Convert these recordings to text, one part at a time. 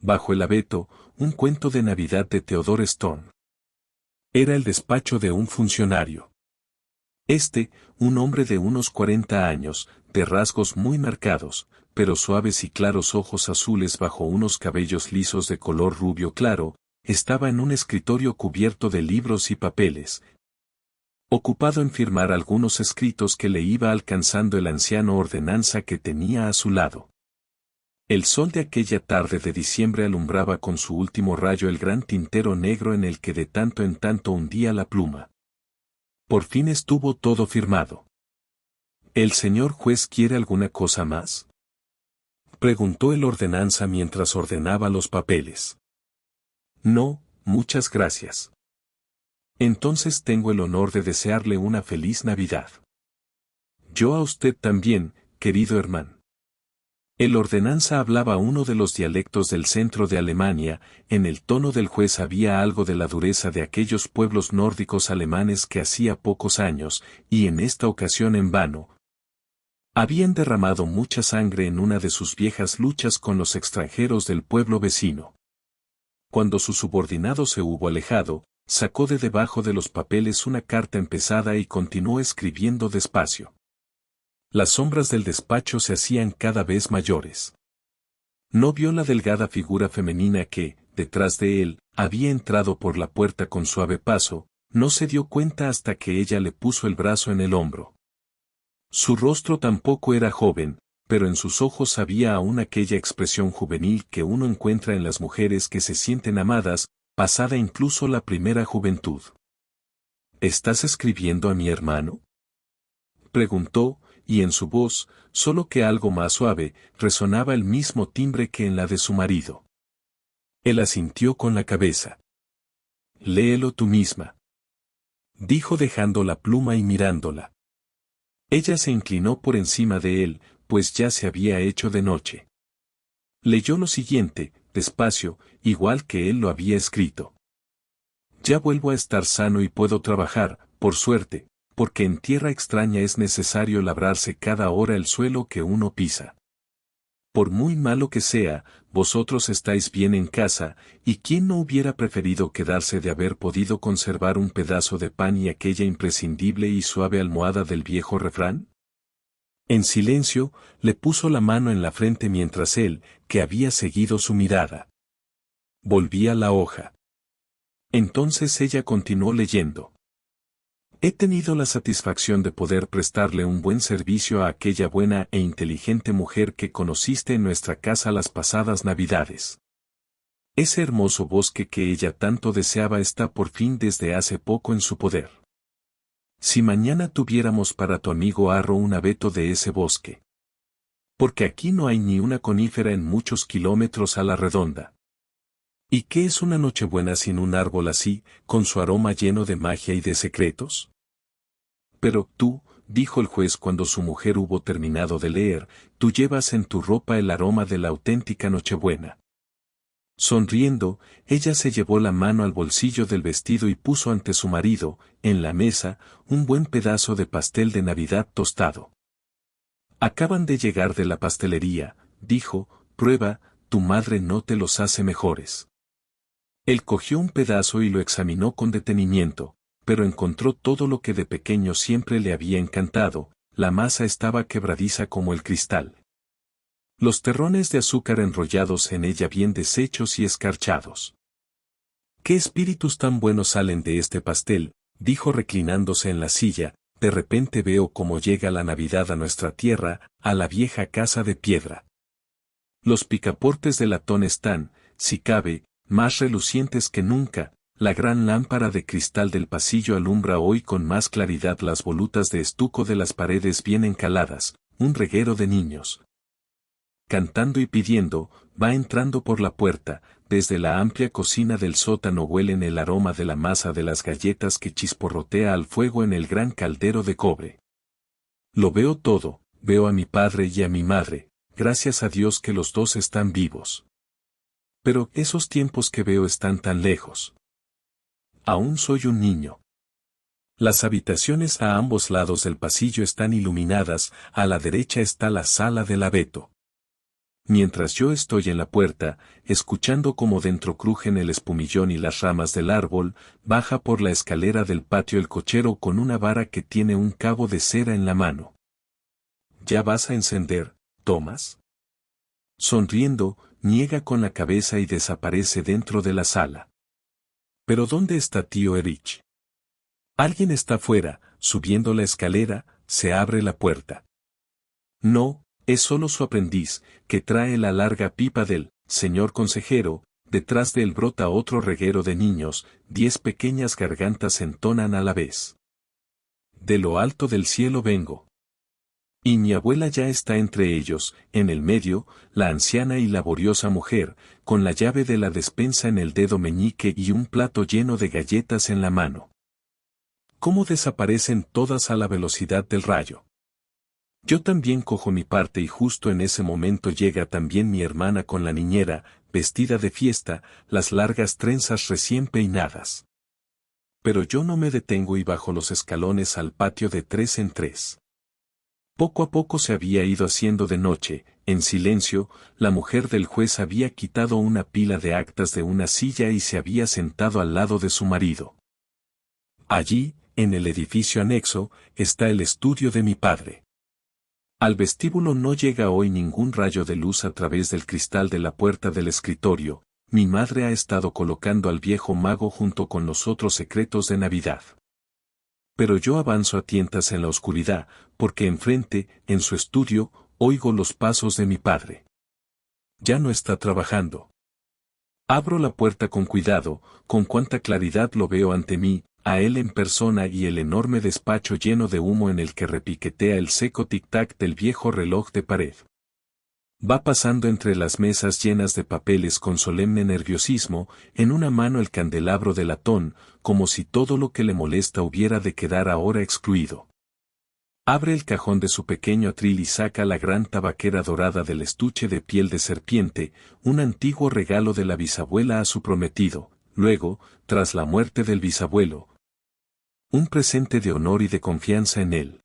Bajo el abeto, un cuento de Navidad de Theodore Stone. Era el despacho de un funcionario. Un hombre de unos 40 años, de rasgos muy marcados, pero suaves y claros ojos azules bajo unos cabellos lisos de color rubio claro, estaba en un escritorio cubierto de libros y papeles, ocupado en firmar algunos escritos que le iba alcanzando el anciano ordenanza que tenía a su lado. El sol de aquella tarde de diciembre alumbraba con su último rayo el gran tintero negro en el que de tanto en tanto hundía la pluma. Por fin estuvo todo firmado. ¿El señor juez quiere alguna cosa más?, preguntó el ordenanza mientras ordenaba los papeles. No, muchas gracias. Entonces tengo el honor de desearle una feliz Navidad. Yo a usted también, querido hermano. El ordenanza hablaba uno de los dialectos del centro de Alemania, en el tono del juez había algo de la dureza de aquellos pueblos nórdicos alemanes que hacía pocos años, y en esta ocasión en vano, habían derramado mucha sangre en una de sus viejas luchas con los extranjeros del pueblo vecino. Cuando su subordinado se hubo alejado, sacó de debajo de los papeles una carta empezada y continuó escribiendo despacio. Las sombras del despacho se hacían cada vez mayores. No vio la delgada figura femenina que, detrás de él, había entrado por la puerta con suave paso, no se dio cuenta hasta que ella le puso el brazo en el hombro. Su rostro tampoco era joven, pero en sus ojos había aún aquella expresión juvenil que uno encuentra en las mujeres que se sienten amadas, pasada incluso la primera juventud. ¿Estás escribiendo a mi hermano?, preguntó, y en su voz, solo que algo más suave, resonaba el mismo timbre que en la de su marido. Él asintió con la cabeza. Léelo tú misma, dijo dejando la pluma y mirándola. Ella se inclinó por encima de él, pues ya se había hecho de noche. Leyó lo siguiente, despacio, igual que él lo había escrito. Ya vuelvo a estar sano y puedo trabajar, por suerte, porque en tierra extraña es necesario labrarse cada hora el suelo que uno pisa. Por muy malo que sea, vosotros estáis bien en casa, y ¿quién no hubiera preferido quedarse de haber podido conservar un pedazo de pan y aquella imprescindible y suave almohada del viejo refrán? En silencio, le puso la mano en la frente mientras él, que había seguido su mirada, volvía la hoja. Entonces ella continuó leyendo. He tenido la satisfacción de poder prestarle un buen servicio a aquella buena e inteligente mujer que conociste en nuestra casa las pasadas Navidades. Ese hermoso bosque que ella tanto deseaba está por fin desde hace poco en su poder. Si mañana tuviéramos para tu amigo Arro un abeto de ese bosque. Porque aquí no hay ni una conífera en muchos kilómetros a la redonda. ¿Y qué es una Nochebuena sin un árbol así, con su aroma lleno de magia y de secretos? Pero tú, dijo el juez cuando su mujer hubo terminado de leer, tú llevas en tu ropa el aroma de la auténtica Nochebuena. Sonriendo, ella se llevó la mano al bolsillo del vestido y puso ante su marido, en la mesa, un buen pedazo de pastel de Navidad tostado. Acaban de llegar de la pastelería, dijo, prueba, tu madre no te los hace mejores. Él cogió un pedazo y lo examinó con detenimiento, pero encontró todo lo que de pequeño siempre le había encantado, la masa estaba quebradiza como el cristal. Los terrones de azúcar enrollados en ella bien deshechos y escarchados. ¿Qué espíritus tan buenos salen de este pastel?, dijo reclinándose en la silla, de repente veo cómo llega la Navidad a nuestra tierra, a la vieja casa de piedra. Los picaportes de latón están, si cabe, más relucientes que nunca, la gran lámpara de cristal del pasillo alumbra hoy con más claridad las volutas de estuco de las paredes bien encaladas, un reguero de niños, cantando y pidiendo, va entrando por la puerta, desde la amplia cocina del sótano huelen el aroma de la masa de las galletas que chisporrotea al fuego en el gran caldero de cobre. Lo veo todo, veo a mi padre y a mi madre, gracias a Dios que los dos están vivos. Pero esos tiempos que veo están tan lejos. Aún soy un niño. Las habitaciones a ambos lados del pasillo están iluminadas, a la derecha está la sala del abeto. Mientras yo estoy en la puerta, escuchando cómo dentro crujen el espumillón y las ramas del árbol, baja por la escalera del patio el cochero con una vara que tiene un cabo de cera en la mano. ¿Ya vas a encender, Thomas? Sonriendo, niega con la cabeza y desaparece dentro de la sala. ¿Pero dónde está tío Erich? Alguien está fuera, subiendo la escalera, se abre la puerta. No, es solo su aprendiz, que trae la larga pipa del señor consejero. Detrás de él brota otro reguero de niños, 10 pequeñas gargantas entonan a la vez. De lo alto del cielo vengo. Y mi abuela ya está entre ellos, en el medio, la anciana y laboriosa mujer, con la llave de la despensa en el dedo meñique y un plato lleno de galletas en la mano. ¿Cómo desaparecen todas a la velocidad del rayo? Yo también cojo mi parte y justo en ese momento llega también mi hermana con la niñera, vestida de fiesta, las largas trenzas recién peinadas. Pero yo no me detengo y bajo los escalones al patio de 3 en 3. Poco a poco se había ido haciendo de noche, en silencio, la mujer del juez había quitado una pila de actas de una silla y se había sentado al lado de su marido. Allí, en el edificio anexo, está el estudio de mi padre. Al vestíbulo no llega hoy ningún rayo de luz a través del cristal de la puerta del escritorio. Mi madre ha estado colocando al viejo mago junto con los otros secretos de Navidad. Pero yo avanzo a tientas en la oscuridad, porque enfrente, en su estudio, oigo los pasos de mi padre. Ya no está trabajando. Abro la puerta con cuidado, con cuánta claridad lo veo ante mí, a él en persona y el enorme despacho lleno de humo en el que repiquetea el seco tic-tac del viejo reloj de pared. Va pasando entre las mesas llenas de papeles con solemne nerviosismo, en una mano el candelabro de latón, como si todo lo que le molesta hubiera de quedar ahora excluido. Abre el cajón de su pequeño atril y saca la gran tabaquera dorada del estuche de piel de serpiente, un antiguo regalo de la bisabuela a su prometido. Luego, tras la muerte del bisabuelo, un presente de honor y de confianza en él.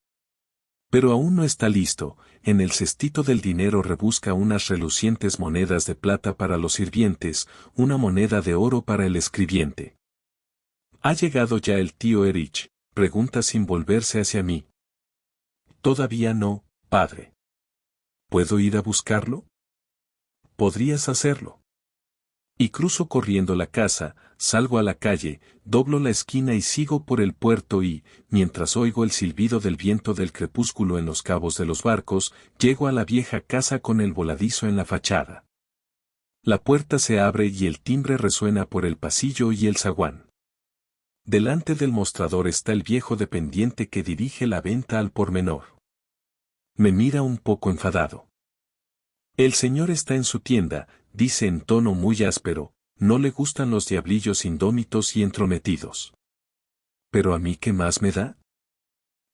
Pero aún no está listo, en el cestito del dinero rebusca unas relucientes monedas de plata para los sirvientes, una moneda de oro para el escribiente. ¿Ha llegado ya el tío Erich?, pregunta sin volverse hacia mí. Todavía no, padre. ¿Puedo ir a buscarlo? Podrías hacerlo. Y cruzo corriendo la casa, salgo a la calle, doblo la esquina y sigo por el puerto y, mientras oigo el silbido del viento del crepúsculo en los cabos de los barcos, llego a la vieja casa con el voladizo en la fachada. La puerta se abre y el timbre resuena por el pasillo y el zaguán. Delante del mostrador está el viejo dependiente que dirige la venta al por menor. Me mira un poco enfadado. El señor está en su tienda, dice en tono muy áspero, no le gustan los diablillos indómitos y entrometidos. ¿Pero a mí qué más me da?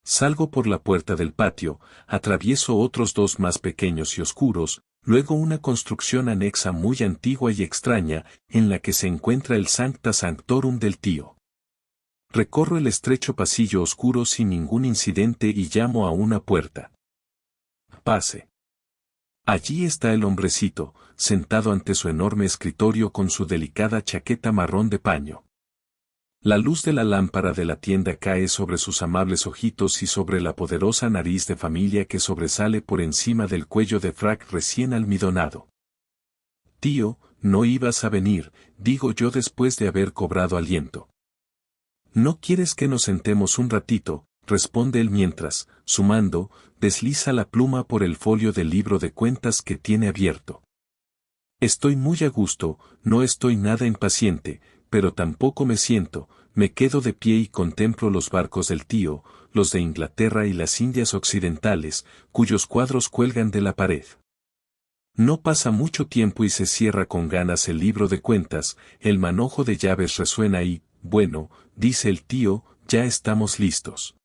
Salgo por la puerta del patio, atravieso otros 2 más pequeños y oscuros, luego una construcción anexa muy antigua y extraña, en la que se encuentra el Sancta Sanctorum del tío. Recorro el estrecho pasillo oscuro sin ningún incidente y llamo a una puerta. Pase. Allí está el hombrecito, sentado ante su enorme escritorio con su delicada chaqueta marrón de paño. La luz de la lámpara de la tienda cae sobre sus amables ojitos y sobre la poderosa nariz de familia que sobresale por encima del cuello de frac recién almidonado. Tío, no ibas a venir, digo yo después de haber cobrado aliento. ¿No quieres que nos sentemos un ratito?, responde él mientras, sumando, desliza la pluma por el folio del libro de cuentas que tiene abierto. Estoy muy a gusto, no estoy nada impaciente, pero tampoco me siento, me quedo de pie y contemplo los barcos del tío, los de Inglaterra y las Indias Occidentales, cuyos cuadros cuelgan de la pared. No pasa mucho tiempo y se cierra con ganas el libro de cuentas, el manojo de llaves resuena y, bueno, dice el tío, ya estamos listos.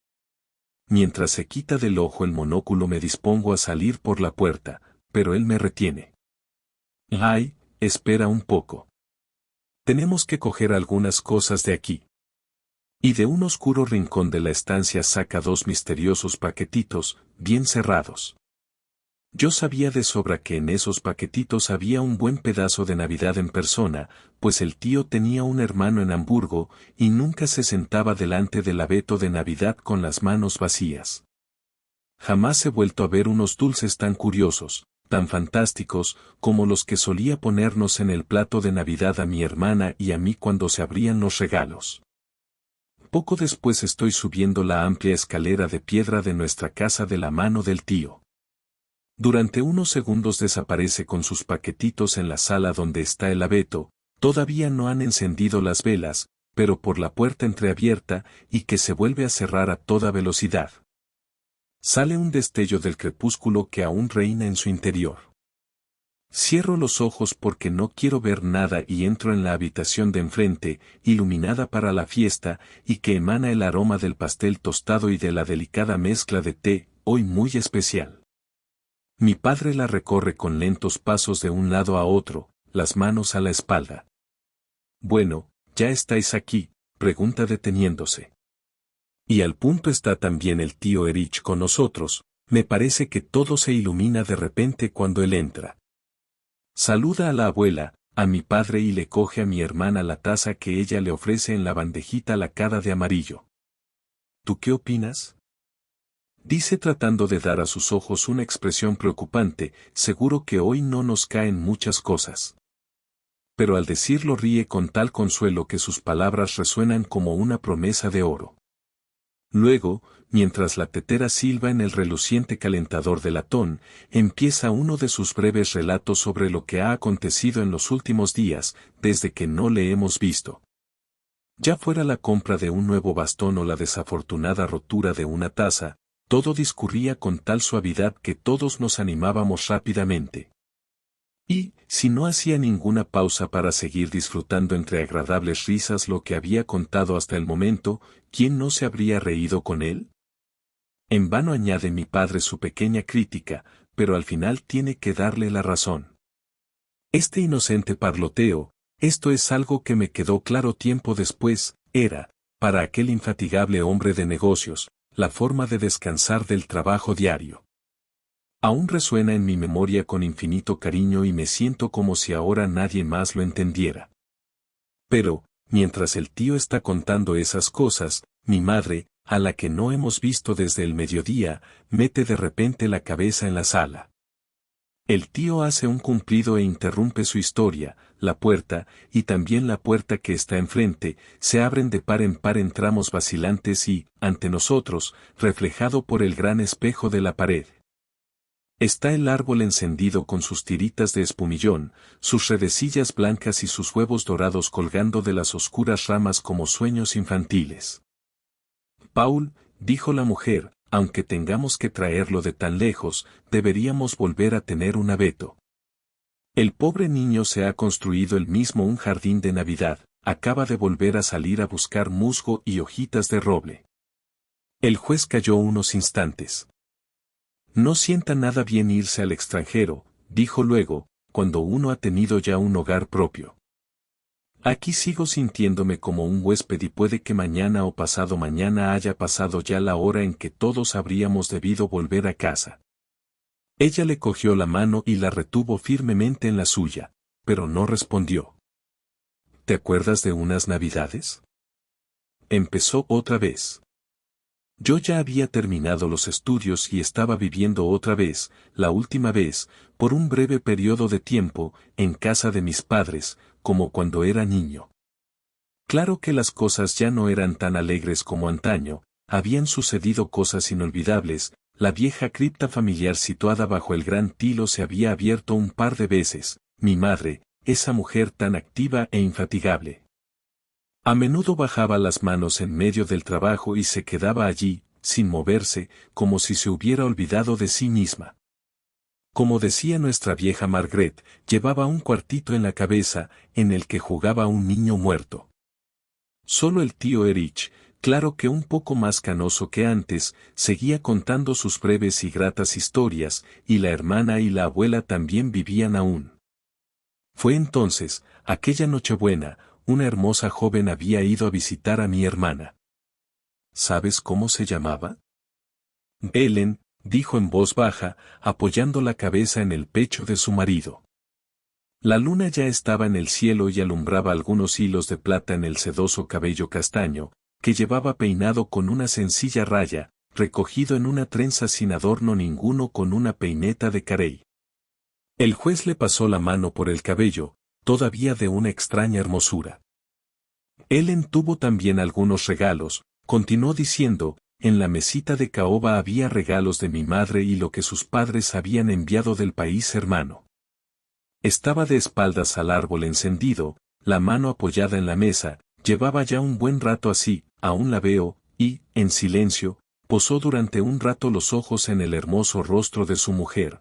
Mientras se quita del ojo el monóculo me dispongo a salir por la puerta, pero él me retiene. Ay, espera un poco. Tenemos que coger algunas cosas de aquí. Y de un oscuro rincón de la estancia saca 2 misteriosos paquetitos, bien cerrados. Yo sabía de sobra que en esos paquetitos había un buen pedazo de Navidad en persona, pues el tío tenía un hermano en Hamburgo y nunca se sentaba delante del abeto de Navidad con las manos vacías. Jamás he vuelto a ver unos dulces tan curiosos, tan fantásticos, como los que solía ponernos en el plato de Navidad a mi hermana y a mí cuando se abrían los regalos. Poco después estoy subiendo la amplia escalera de piedra de nuestra casa de la mano del tío. Durante unos segundos desaparece con sus paquetitos en la sala donde está el abeto, todavía no han encendido las velas, pero por la puerta entreabierta y que se vuelve a cerrar a toda velocidad. Sale un destello del crepúsculo que aún reina en su interior. Cierro los ojos porque no quiero ver nada y entro en la habitación de enfrente, iluminada para la fiesta, y que emana el aroma del pastel tostado y de la delicada mezcla de té, hoy muy especial. Mi padre la recorre con lentos pasos de un lado a otro, las manos a la espalda. Bueno, ¿ya estáis aquí?, pregunta deteniéndose. Y al punto está también el tío Erich con nosotros, me parece que todo se ilumina de repente cuando él entra. Saluda a la abuela, a mi padre y le coge a mi hermana la taza que ella le ofrece en la bandejita lacada de amarillo. ¿Tú qué opinas?, dice tratando de dar a sus ojos una expresión preocupante, seguro que hoy no nos caen muchas cosas. Pero al decirlo ríe con tal consuelo que sus palabras resuenan como una promesa de oro. Luego, mientras la tetera silba en el reluciente calentador de latón, empieza uno de sus breves relatos sobre lo que ha acontecido en los últimos días, desde que no le hemos visto. Ya fuera la compra de un nuevo bastón o la desafortunada rotura de una taza, todo discurría con tal suavidad que todos nos animábamos rápidamente. Y, si no hacía ninguna pausa para seguir disfrutando entre agradables risas lo que había contado hasta el momento, ¿quién no se habría reído con él? En vano añade mi padre su pequeña crítica, pero al final tiene que darle la razón. Este inocente parloteo, esto es algo que me quedó claro tiempo después, era, para aquel infatigable hombre de negocios, la forma de descansar del trabajo diario. Aún resuena en mi memoria con infinito cariño y me siento como si ahora nadie más lo entendiera. Pero, mientras el tío está contando esas cosas, mi madre, a la que no hemos visto desde el mediodía, mete de repente la cabeza en la sala. El tío hace un cumplido e interrumpe su historia, la puerta, y también la puerta que está enfrente, se abren de par en par en tramos vacilantes y, ante nosotros, reflejado por el gran espejo de la pared. Está el árbol encendido con sus tiritas de espumillón, sus redecillas blancas y sus huevos dorados colgando de las oscuras ramas como sueños infantiles. Paul, dijo la mujer, aunque tengamos que traerlo de tan lejos, deberíamos volver a tener un abeto. El pobre niño se ha construido él mismo un jardín de Navidad, acaba de volver a salir a buscar musgo y hojitas de roble. El juez calló unos instantes. No sienta nada bien irse al extranjero, dijo luego, cuando uno ha tenido ya un hogar propio. Aquí sigo sintiéndome como un huésped y puede que mañana o pasado mañana haya pasado ya la hora en que todos habríamos debido volver a casa. Ella le cogió la mano y la retuvo firmemente en la suya, pero no respondió. ¿Te acuerdas de unas Navidades?, empezó otra vez. Yo ya había terminado los estudios y estaba viviendo otra vez, la última vez, por un breve periodo de tiempo, en casa de mis padres, como cuando era niño. Claro que las cosas ya no eran tan alegres como antaño, habían sucedido cosas inolvidables, la vieja cripta familiar situada bajo el gran tilo se había abierto un par de veces, mi madre, esa mujer tan activa e infatigable. A menudo bajaba las manos en medio del trabajo y se quedaba allí, sin moverse, como si se hubiera olvidado de sí misma. Como decía nuestra vieja Margaret, llevaba un cuartito en la cabeza, en el que jugaba un niño muerto. Solo el tío Erich, claro que un poco más canoso que antes, seguía contando sus breves y gratas historias, y la hermana y la abuela también vivían aún. Fue entonces, aquella Nochebuena, una hermosa joven había ido a visitar a mi hermana. ¿Sabes cómo se llamaba? Ellen, dijo en voz baja, apoyando la cabeza en el pecho de su marido. La luna ya estaba en el cielo y alumbraba algunos hilos de plata en el sedoso cabello castaño, que llevaba peinado con una sencilla raya, recogido en una trenza sin adorno ninguno con una peineta de carey. El juez le pasó la mano por el cabello, todavía de una extraña hermosura. Ellen tuvo también algunos regalos, continuó diciendo, en la mesita de caoba había regalos de mi madre y lo que sus padres habían enviado del país hermano. Estaba de espaldas al árbol encendido, la mano apoyada en la mesa, llevaba ya un buen rato así, aún la veo, y, en silencio, posó durante un rato los ojos en el hermoso rostro de su mujer.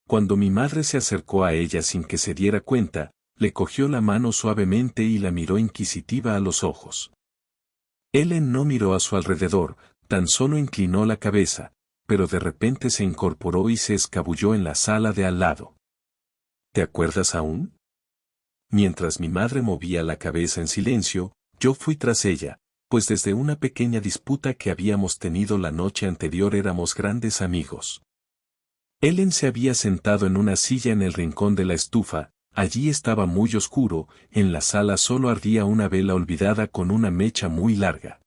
Cuando mi madre se acercó a ella sin que se diera cuenta, le cogió la mano suavemente y la miró inquisitiva a los ojos. Ellen no miró a su alrededor, tan solo inclinó la cabeza, pero de repente se incorporó y se escabulló en la sala de al lado. ¿Te acuerdas aún? Mientras mi madre movía la cabeza en silencio, yo fui tras ella, pues desde una pequeña disputa que habíamos tenido la noche anterior éramos grandes amigos. Ellen se había sentado en una silla en el rincón de la estufa, allí estaba muy oscuro, en la sala solo ardía una vela olvidada con una mecha muy larga.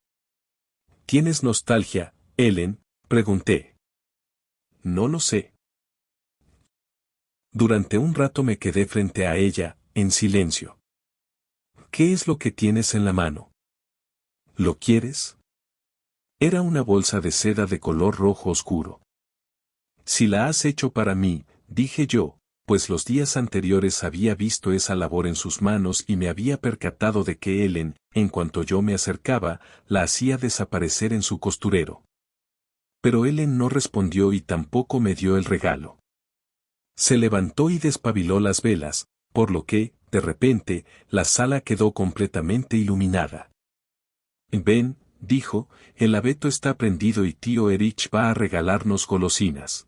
¿Tienes nostalgia, Ellen?, pregunté. No lo sé. Durante un rato me quedé frente a ella, en silencio. ¿Qué es lo que tienes en la mano? ¿Lo quieres? Era una bolsa de seda de color rojo oscuro. Si la has hecho para mí, dije yo, pues los días anteriores había visto esa labor en sus manos y me había percatado de que Ellen, en cuanto yo me acercaba, la hacía desaparecer en su costurero. Pero Ellen no respondió y tampoco me dio el regalo. Se levantó y despabiló las velas, por lo que, de repente, la sala quedó completamente iluminada. Ven, dijo, el abeto está prendido y tío Erich va a regalarnos golosinas.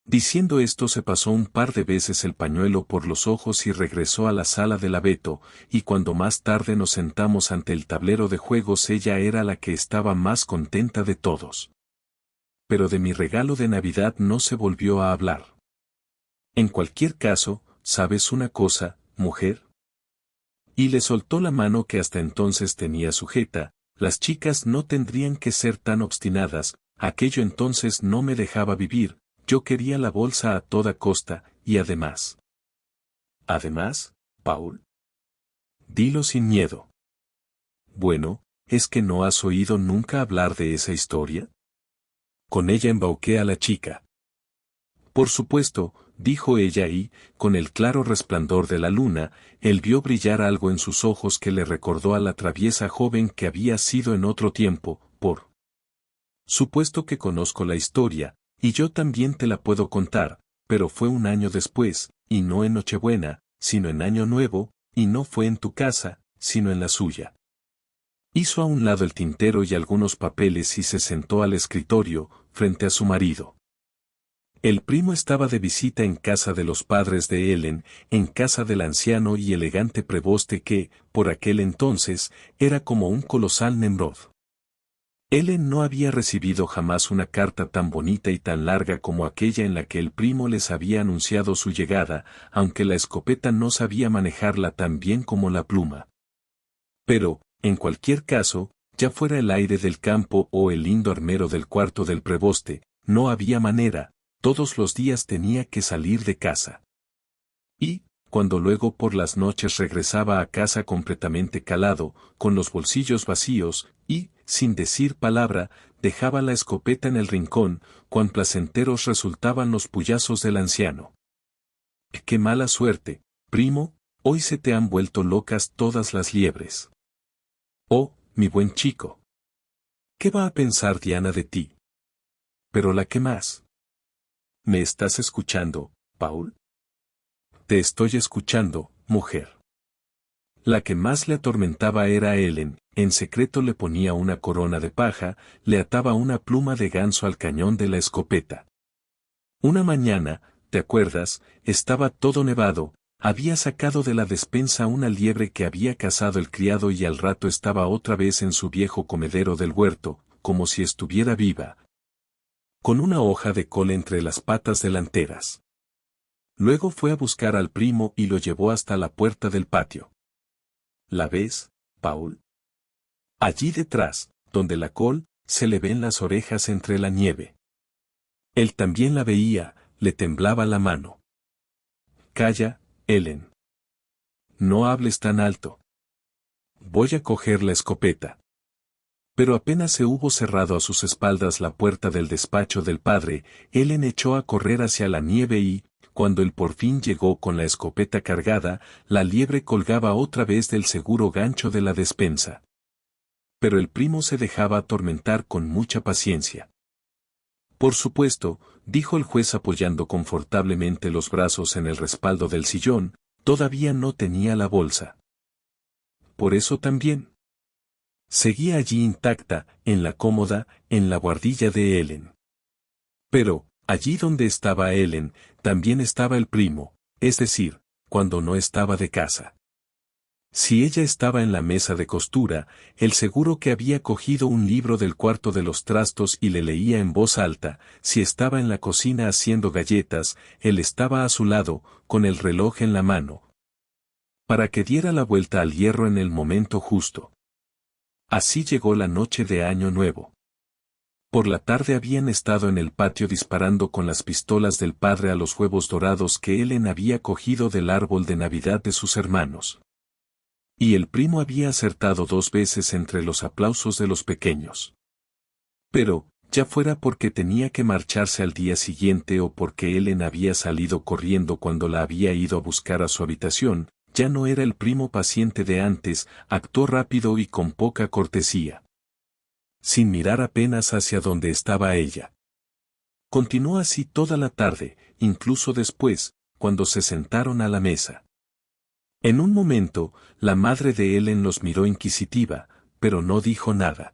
Diciendo esto se pasó un par de veces el pañuelo por los ojos y regresó a la sala del abeto, y cuando más tarde nos sentamos ante el tablero de juegos ella era la que estaba más contenta de todos. Pero de mi regalo de Navidad no se volvió a hablar. En cualquier caso, ¿sabes una cosa, mujer? Y le soltó la mano que hasta entonces tenía sujeta, las chicas no tendrían que ser tan obstinadas, aquello entonces no me dejaba vivir, yo quería la bolsa a toda costa, y además. ¿Además, Paul? Dilo sin miedo. Bueno, ¿es que no has oído nunca hablar de esa historia? Con ella embauqué a la chica. Por supuesto, dijo ella y, con el claro resplandor de la luna, él vio brillar algo en sus ojos que le recordó a la traviesa joven que había sido en otro tiempo, por supuesto que conozco la historia, y yo también te la puedo contar, pero fue un año después, y no en Nochebuena, sino en Año Nuevo, y no fue en tu casa, sino en la suya. Hizo a un lado el tintero y algunos papeles y se sentó al escritorio, frente a su marido. El primo estaba de visita en casa de los padres de Ellen, en casa del anciano y elegante preboste que, por aquel entonces, era como un colosal Nemrod. Ellen no había recibido jamás una carta tan bonita y tan larga como aquella en la que el primo les había anunciado su llegada, aunque la escopeta no sabía manejarla tan bien como la pluma. Pero, en cualquier caso, ya fuera el aire del campo o el lindo armero del cuarto del preboste, no había manera, todos los días tenía que salir de casa. Y, cuando luego por las noches regresaba a casa completamente calado, con los bolsillos vacíos, y, sin decir palabra, dejaba la escopeta en el rincón, cuán placenteros resultaban los puyazos del anciano. ¡Qué mala suerte, primo! Hoy se te han vuelto locas todas las liebres. Oh, mi buen chico. ¿Qué va a pensar Diana de ti? Pero la que más. ¿Me estás escuchando, Paul? Te estoy escuchando, mujer. La que más le atormentaba era Ellen, en secreto le ponía una corona de paja, le ataba una pluma de ganso al cañón de la escopeta. Una mañana, ¿te acuerdas?, estaba todo nevado, había sacado de la despensa una liebre que había cazado el criado y al rato estaba otra vez en su viejo comedero del huerto, como si estuviera viva. con una hoja de col entre las patas delanteras. Luego fue a buscar al primo y lo llevó hasta la puerta del patio. ¿La ves, Paul? Allí detrás, donde la col, se le ven las orejas entre la nieve. Él también la veía, le temblaba la mano. Calla, Ellen. No hables tan alto. Voy a coger la escopeta. Pero apenas se hubo cerrado a sus espaldas la puerta del despacho del padre, Ellen echó a correr hacia la nieve y, cuando él por fin llegó con la escopeta cargada, la liebre colgaba otra vez del seguro gancho de la despensa. Pero el primo se dejaba atormentar con mucha paciencia. Por supuesto, dijo el juez apoyando confortablemente los brazos en el respaldo del sillón, todavía no tenía la bolsa. Por eso también. Seguía allí intacta, en la cómoda, en la guardilla de Ellen. Pero, allí donde estaba Ellen, también estaba el primo, es decir, cuando no estaba de casa. Si ella estaba en la mesa de costura, él seguro que había cogido un libro del cuarto de los trastos y le leía en voz alta. Si estaba en la cocina haciendo galletas, él estaba a su lado, con el reloj en la mano, para que diera la vuelta al hierro en el momento justo. Así llegó la noche de Año Nuevo. Por la tarde habían estado en el patio disparando con las pistolas del padre a los huevos dorados que Ellen había cogido del árbol de Navidad de sus hermanos. Y el primo había acertado 2 veces entre los aplausos de los pequeños. Pero, ya fuera porque tenía que marcharse al día siguiente o porque Ellen había salido corriendo cuando la había ido a buscar a su habitación, ya no era el primo paciente de antes, actuó rápido y con poca cortesía. Sin mirar apenas hacia donde estaba ella. Continuó así toda la tarde, incluso después, cuando se sentaron a la mesa. En un momento, la madre de Ellen los miró inquisitiva, pero no dijo nada.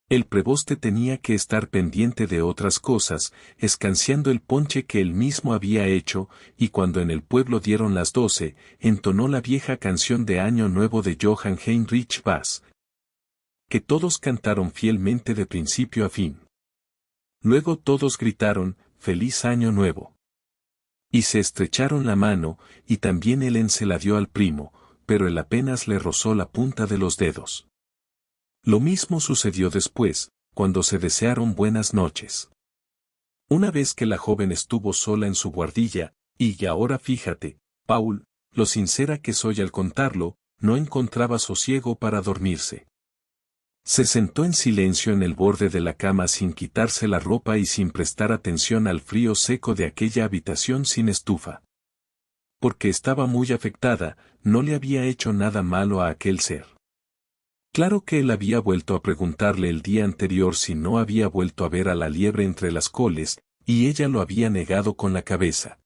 El preboste tenía que estar pendiente de otras cosas, escanciando el ponche que él mismo había hecho, y cuando en el pueblo dieron las 12, entonó la vieja canción de Año Nuevo de Johann Heinrich Bass, que todos cantaron fielmente de principio a fin. Luego todos gritaron, «¡Feliz Año Nuevo!». Y se estrecharon la mano, y también Ellen se la dio al primo, pero él apenas le rozó la punta de los dedos. Lo mismo sucedió después, cuando se desearon buenas noches. Una vez que la joven estuvo sola en su guardilla, y ahora fíjate, Paul, lo sincera que soy al contarlo, no encontraba sosiego para dormirse. Se sentó en silencio en el borde de la cama sin quitarse la ropa y sin prestar atención al frío seco de aquella habitación sin estufa. Porque estaba muy afectada, no le había hecho nada malo a aquel ser. Claro que él había vuelto a preguntarle el día anterior si no había vuelto a ver a la liebre entre las coles, y ella lo había negado con la cabeza.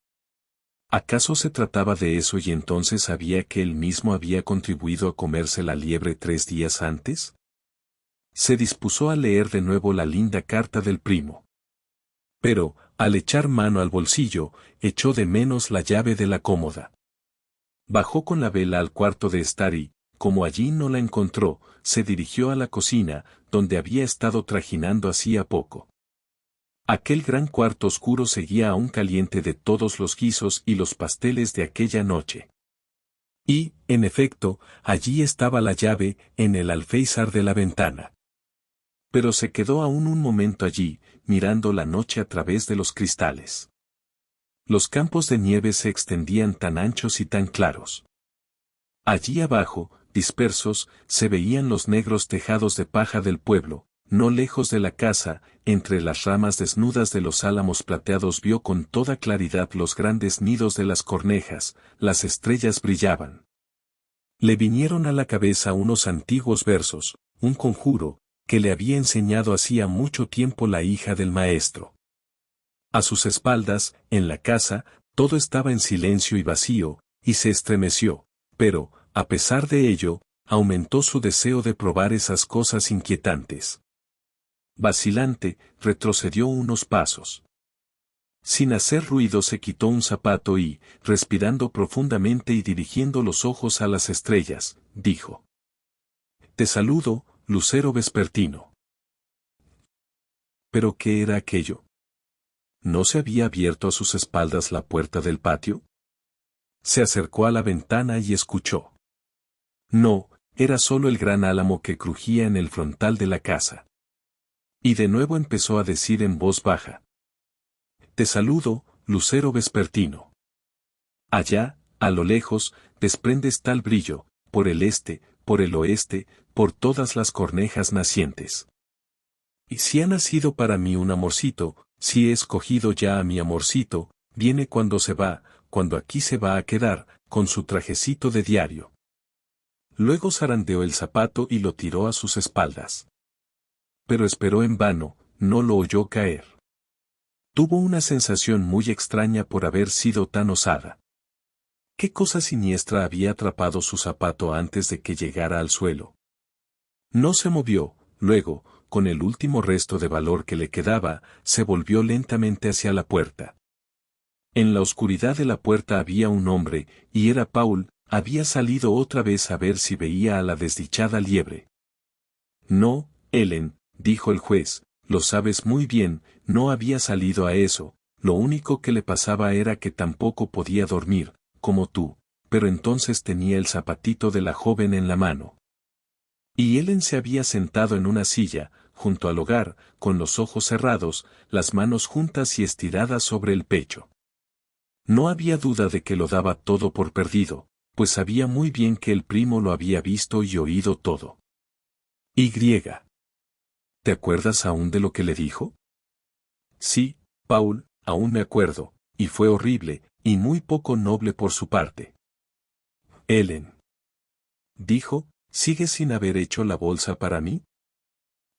¿Acaso se trataba de eso y entonces sabía que él mismo había contribuido a comerse la liebre 3 días antes? Se dispuso a leer de nuevo la linda carta del primo. Pero, al echar mano al bolsillo, echó de menos la llave de la cómoda. Bajó con la vela al cuarto de estar y, como allí no la encontró, se dirigió a la cocina, donde había estado trajinando hacía poco. Aquel gran cuarto oscuro seguía aún caliente de todos los guisos y los pasteles de aquella noche. Y, en efecto, allí estaba la llave, en el alféizar de la ventana. Pero se quedó aún un momento allí, mirando la noche a través de los cristales. Los campos de nieve se extendían tan anchos y tan claros. Allí abajo, dispersos, se veían los negros tejados de paja del pueblo, no lejos de la casa, entre las ramas desnudas de los álamos plateados vio con toda claridad los grandes nidos de las cornejas, las estrellas brillaban. Le vinieron a la cabeza unos antiguos versos, un conjuro, que le había enseñado hacía mucho tiempo la hija del maestro. A sus espaldas, en la casa, todo estaba en silencio y vacío, y se estremeció, pero, a pesar de ello, aumentó su deseo de probar esas cosas inquietantes. Vacilante, retrocedió unos pasos. Sin hacer ruido se quitó un zapato y, respirando profundamente y dirigiendo los ojos a las estrellas, dijo: «Te saludo, lucero vespertino». ¿Pero qué era aquello? ¿No se había abierto a sus espaldas la puerta del patio? Se acercó a la ventana y escuchó. No, era solo el gran álamo que crujía en el frontal de la casa. Y de nuevo empezó a decir en voz baja. Te saludo, lucero vespertino. Allá, a lo lejos, desprendes tal brillo, por el este, por el oeste, por todas las cornejas nacientes. Y si ha nacido para mí un amorcito, si he escogido ya a mi amorcito, viene cuando se va, cuando aquí se va a quedar, con su trajecito de diario. Luego zarandeó el zapato y lo tiró a sus espaldas. Pero esperó en vano, no lo oyó caer. Tuvo una sensación muy extraña por haber sido tan osada. ¿Qué cosa siniestra había atrapado su zapato antes de que llegara al suelo? No se movió, luego, con el último resto de valor que le quedaba, se volvió lentamente hacia la puerta. En la oscuridad de la puerta había un hombre, y era Paul, había salido otra vez a ver si veía a la desdichada liebre. No, Ellen, dijo el juez, lo sabes muy bien, no había salido a eso, lo único que le pasaba era que tampoco podía dormir, como tú, pero entonces tenía el zapatito de la joven en la mano. Y Ellen se había sentado en una silla, junto al hogar, con los ojos cerrados, las manos juntas y estiradas sobre el pecho. No había duda de que lo daba todo por perdido, pues sabía muy bien que el primo lo había visto y oído todo. Y. ¿Te acuerdas aún de lo que le dijo? Sí, Paul, aún me acuerdo, y fue horrible, y muy poco noble por su parte. Ellen. Dijo, ¿sigues sin haber hecho la bolsa para mí?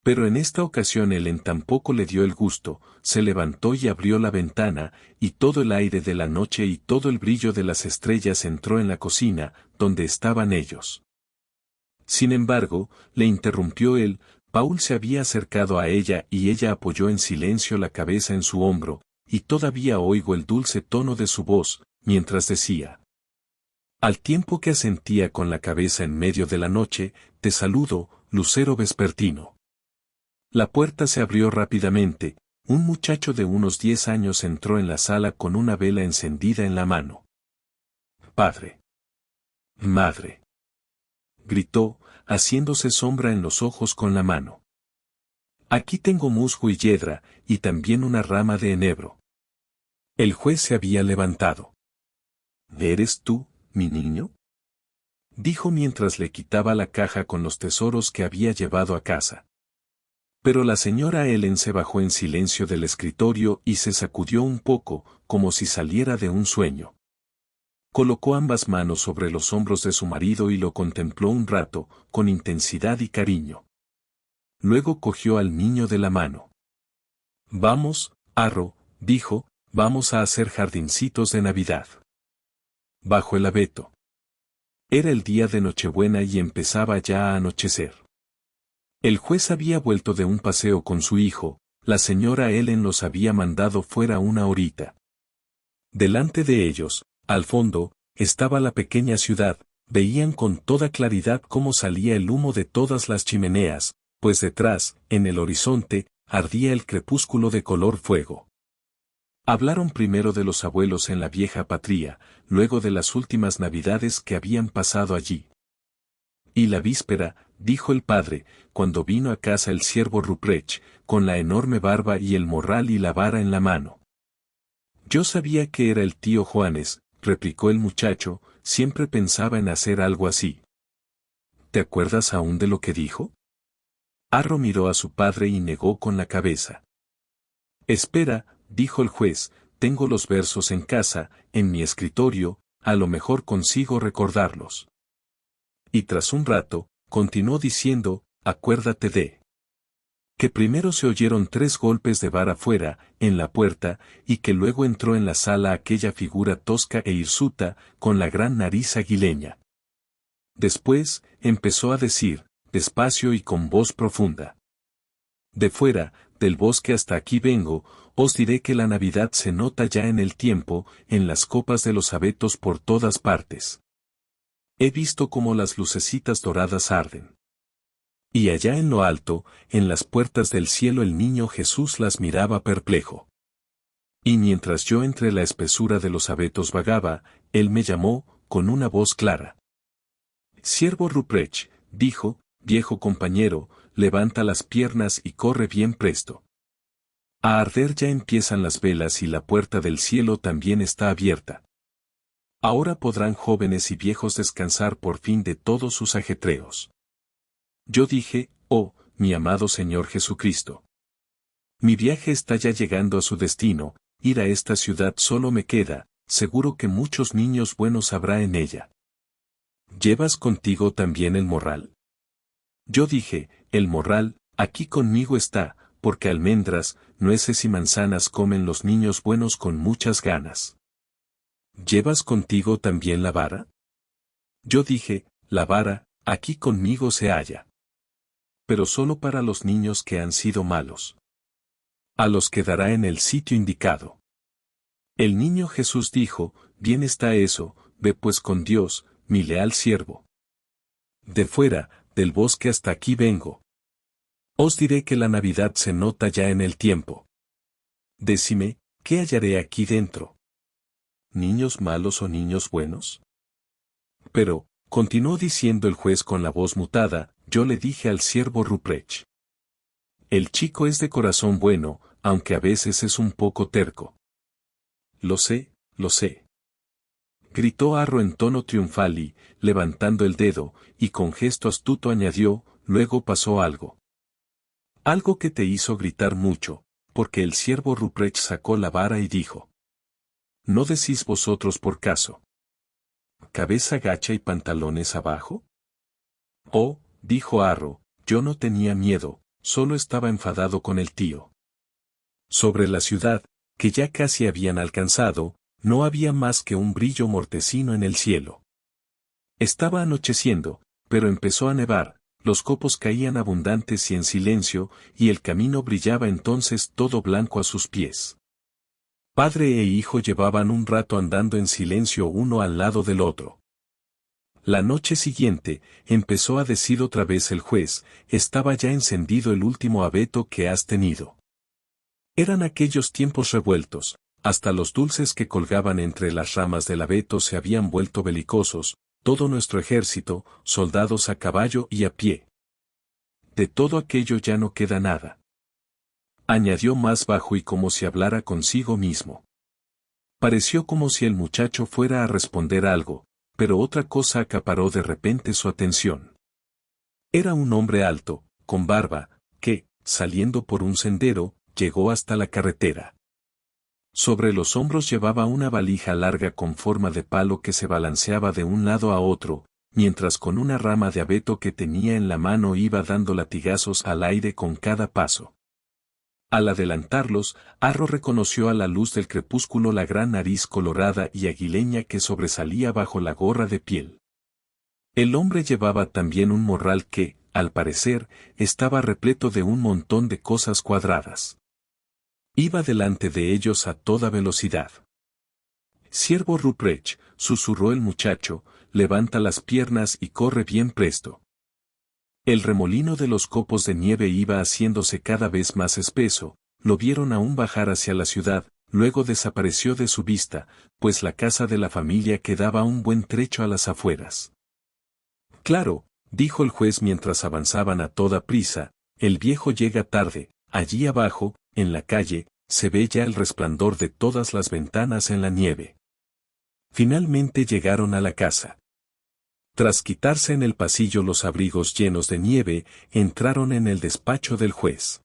Pero en esta ocasión Ellen tampoco le dio el gusto, se levantó y abrió la ventana, y todo el aire de la noche y todo el brillo de las estrellas entró en la cocina, donde estaban ellos. Sin embargo, le interrumpió él, Paul se había acercado a ella y ella apoyó en silencio la cabeza en su hombro, y todavía oigo el dulce tono de su voz, mientras decía. Al tiempo que asentía con la cabeza en medio de la noche, te saludo, lucero vespertino. La puerta se abrió rápidamente, un muchacho de unos 10 años entró en la sala con una vela encendida en la mano. Padre. Madre. Gritó, haciéndose sombra en los ojos con la mano. Aquí tengo musgo y yedra, y también una rama de enebro. El juez se había levantado. ¿Eres tú, mi niño? Dijo mientras le quitaba la caja con los tesoros que había llevado a casa. Pero la señora Ellen se bajó en silencio del escritorio y se sacudió un poco, como si saliera de un sueño. Colocó ambas manos sobre los hombros de su marido y lo contempló un rato, con intensidad y cariño. Luego cogió al niño de la mano. Vamos, Arro, dijo, vamos a hacer jardincitos de Navidad. Bajo el abeto. Era el día de Nochebuena y empezaba ya a anochecer. El juez había vuelto de un paseo con su hijo, la señora Ellen los había mandado fuera una horita. Delante de ellos, al fondo, estaba la pequeña ciudad, veían con toda claridad cómo salía el humo de todas las chimeneas, pues detrás, en el horizonte, ardía el crepúsculo de color fuego. Hablaron primero de los abuelos en la vieja patria, luego de las últimas navidades que habían pasado allí. Y la víspera, dijo el padre, cuando vino a casa el siervo Ruprecht, con la enorme barba y el morral y la vara en la mano. Yo sabía que era el tío Juanes, replicó el muchacho, siempre pensaba en hacer algo así. ¿Te acuerdas aún de lo que dijo? Arro miró a su padre y negó con la cabeza. Espera, dijo el juez, tengo los versos en casa, en mi escritorio, a lo mejor consigo recordarlos. Y tras un rato, continuó diciendo, acuérdate de que primero se oyeron 3 golpes de vara fuera, en la puerta, y que luego entró en la sala aquella figura tosca e hirsuta, con la gran nariz aguileña. Después, empezó a decir, despacio y con voz profunda. De fuera, del bosque hasta aquí vengo, os diré que la Navidad se nota ya en el tiempo, en las copas de los abetos por todas partes. He visto cómo las lucecitas doradas arden. Y allá en lo alto, en las puertas del cielo el niño Jesús las miraba perplejo. Y mientras yo entre la espesura de los abetos vagaba, él me llamó, con una voz clara. Siervo Ruprecht, dijo, viejo compañero, levanta las piernas y corre bien presto. A arder ya empiezan las velas y la puerta del cielo también está abierta. Ahora podrán jóvenes y viejos descansar por fin de todos sus ajetreos. Yo dije, oh, mi amado Señor Jesucristo. Mi viaje está ya llegando a su destino, ir a esta ciudad solo me queda, seguro que muchos niños buenos habrá en ella. ¿Llevas contigo también el morral? Yo dije, el morral, aquí conmigo está, porque almendras, nueces y manzanas comen los niños buenos con muchas ganas. ¿Llevas contigo también la vara? Yo dije, la vara, aquí conmigo se halla. Pero solo para los niños que han sido malos. A los quedará en el sitio indicado. El niño Jesús dijo, bien está eso, ve pues con Dios, mi leal siervo. De fuera, del bosque hasta aquí vengo. Os diré que la Navidad se nota ya en el tiempo. Decime, ¿qué hallaré aquí dentro? ¿Niños malos o niños buenos? Pero, continuó diciendo el juez con la voz mutada, yo le dije al siervo Ruprecht. El chico es de corazón bueno, aunque a veces es un poco terco. Lo sé, lo sé. Gritó Arro en tono triunfal y, levantando el dedo, y con gesto astuto añadió, luego pasó algo. Algo que te hizo gritar mucho, porque el siervo Ruprecht sacó la vara y dijo. ¿No decís vosotros por caso? ¿Cabeza gacha y pantalones abajo? Oh, dijo Arro, yo no tenía miedo, solo estaba enfadado con el tío. Sobre la ciudad, que ya casi habían alcanzado, no había más que un brillo mortecino en el cielo. Estaba anocheciendo, pero empezó a nevar, los copos caían abundantes y en silencio, y el camino brillaba entonces todo blanco a sus pies. Padre e hijo llevaban un rato andando en silencio uno al lado del otro. La noche siguiente, empezó a decir otra vez el juez, estaba ya encendido el último abeto que has tenido. Eran aquellos tiempos revueltos, hasta los dulces que colgaban entre las ramas del abeto se habían vuelto belicosos, todo nuestro ejército, soldados a caballo y a pie. De todo aquello ya no queda nada. Añadió más bajo y como si hablara consigo mismo. Pareció como si el muchacho fuera a responder algo, pero otra cosa acaparó de repente su atención. Era un hombre alto, con barba, que, saliendo por un sendero, llegó hasta la carretera. Sobre los hombros llevaba una valija larga con forma de palo que se balanceaba de un lado a otro, mientras con una rama de abeto que tenía en la mano iba dando latigazos al aire con cada paso. Al adelantarlos, Arro reconoció a la luz del crepúsculo la gran nariz colorada y aguileña que sobresalía bajo la gorra de piel. El hombre llevaba también un morral que, al parecer, estaba repleto de un montón de cosas cuadradas. Iba delante de ellos a toda velocidad. Siervo Ruprecht, susurró el muchacho, levanta las piernas y corre bien presto. El remolino de los copos de nieve iba haciéndose cada vez más espeso, lo vieron aún bajar hacia la ciudad, luego desapareció de su vista, pues la casa de la familia quedaba un buen trecho a las afueras. Claro, dijo el juez mientras avanzaban a toda prisa, el viejo llega tarde, allí abajo, en la calle, se ve ya el resplandor de todas las ventanas en la nieve. Finalmente llegaron a la casa. Tras quitarse en el pasillo los abrigos llenos de nieve, entraron en el despacho del juez.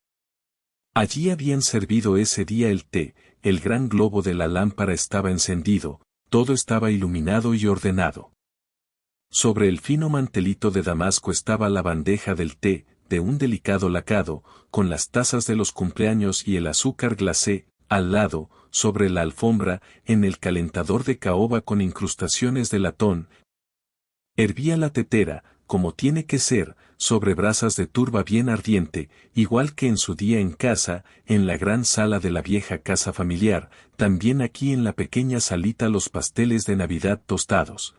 Allí habían servido ese día el té, el gran globo de la lámpara estaba encendido, todo estaba iluminado y ordenado. Sobre el fino mantelito de damasco estaba la bandeja del té, de un delicado lacado, con las tazas de los cumpleaños y el azúcar glacé, al lado, sobre la alfombra, en el calentador de caoba con incrustaciones de latón. Hervía la tetera, como tiene que ser, sobre brasas de turba bien ardiente, igual que en su día en casa, en la gran sala de la vieja casa familiar, también aquí en la pequeña salita los pasteles de Navidad tostados.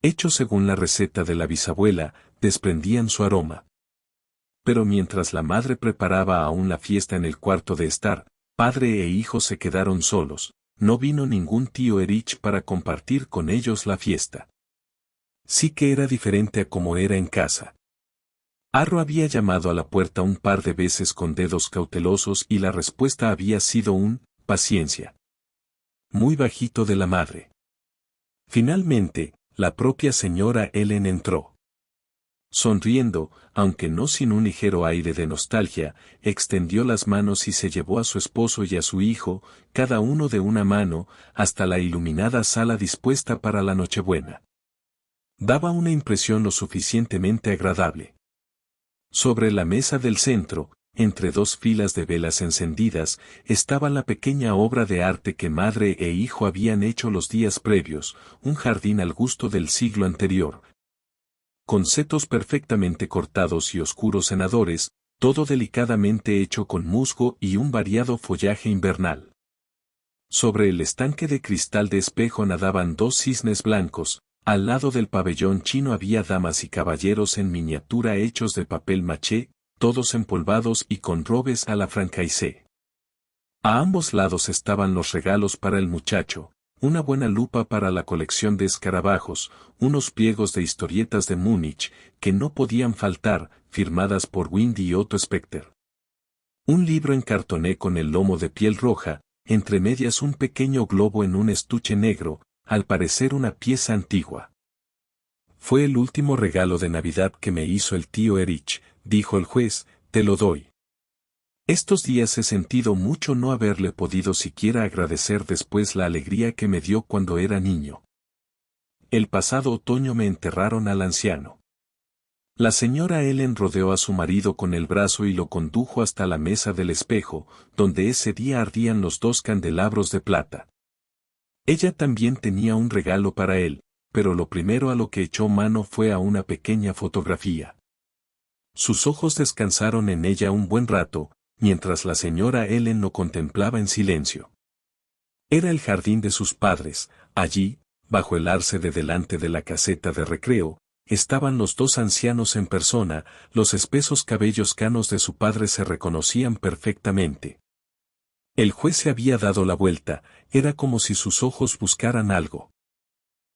Hechos según la receta de la bisabuela, desprendían su aroma. pero mientras la madre preparaba aún la fiesta en el cuarto de estar, padre e hijo se quedaron solos, no vino ningún tío Erich para compartir con ellos la fiesta. Sí que era diferente a como era en casa. Arro había llamado a la puerta un par de veces con dedos cautelosos y la respuesta había sido un «paciencia» muy bajito de la madre. Finalmente, la propia señora Ellen entró. Sonriendo, aunque no sin un ligero aire de nostalgia, extendió las manos y se llevó a su esposo y a su hijo, cada uno de una mano, hasta la iluminada sala dispuesta para la Nochebuena. Daba una impresión lo suficientemente agradable. Sobre la mesa del centro, entre dos filas de velas encendidas, estaba la pequeña obra de arte que madre e hijo habían hecho los días previos, un jardín al gusto del siglo anterior, con setos perfectamente cortados y oscuros cenadores, todo delicadamente hecho con musgo y un variado follaje invernal. Sobre el estanque de cristal de espejo nadaban dos cisnes blancos, al lado del pabellón chino había damas y caballeros en miniatura hechos de papel maché, todos empolvados y con robes a la francaisé. A ambos lados estaban los regalos para el muchacho, una buena lupa para la colección de escarabajos, unos pliegos de historietas de Múnich, que no podían faltar, firmadas por Windy y Otto Spector. Un libro en cartoné con el lomo de piel roja, entre medias un pequeño globo en un estuche negro, al parecer una pieza antigua. Fue el último regalo de Navidad que me hizo el tío Erich, dijo el juez, te lo doy. Estos días he sentido mucho no haberle podido siquiera agradecer después la alegría que me dio cuando era niño. El pasado otoño me enterraron al anciano. La señora Ellen rodeó a su marido con el brazo y lo condujo hasta la mesa del espejo, donde ese día ardían los dos candelabros de plata. Ella también tenía un regalo para él, pero lo primero a lo que echó mano fue a una pequeña fotografía. Sus ojos descansaron en ella un buen rato, mientras la señora Ellen lo contemplaba en silencio. Era el jardín de sus padres, allí, bajo el arce de delante de la caseta de recreo, estaban los dos ancianos en persona, los espesos cabellos canos de su padre se reconocían perfectamente. El juez se había dado la vuelta, era como si sus ojos buscaran algo.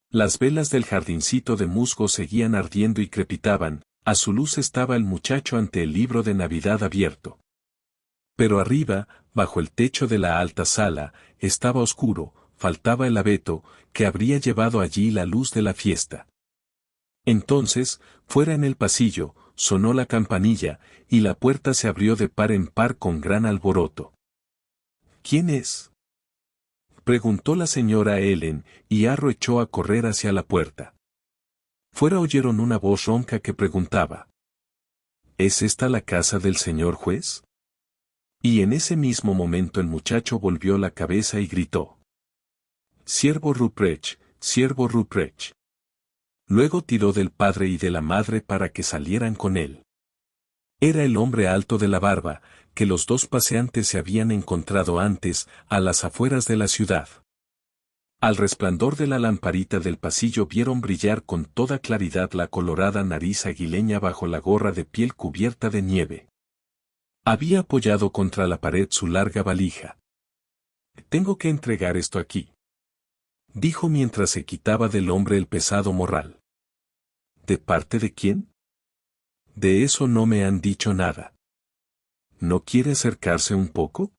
Las velas del jardincito de musgo seguían ardiendo y crepitaban, a su luz estaba el muchacho ante el libro de Navidad abierto. Pero arriba, bajo el techo de la alta sala, estaba oscuro, faltaba el abeto, que habría llevado allí la luz de la fiesta. Entonces, fuera en el pasillo, sonó la campanilla, y la puerta se abrió de par en par con gran alboroto. ¿Quién es?, preguntó la señora Ellen, y Arro echó a correr hacia la puerta. Fuera oyeron una voz ronca que preguntaba: ¿Es esta la casa del señor juez? Y en ese mismo momento el muchacho volvió la cabeza y gritó: «Siervo Ruprecht, siervo Ruprecht». Luego tiró del padre y de la madre para que salieran con él. Era el hombre alto de la barba, que los dos paseantes se habían encontrado antes, a las afueras de la ciudad. Al resplandor de la lamparita del pasillo vieron brillar con toda claridad la colorada nariz aguileña bajo la gorra de piel cubierta de nieve. Había apoyado contra la pared su larga valija. «Tengo que entregar esto aquí», dijo mientras se quitaba del hombre el pesado morral. «¿De parte de quién?». «De eso no me han dicho nada». «¿No quiere acercarse un poco?».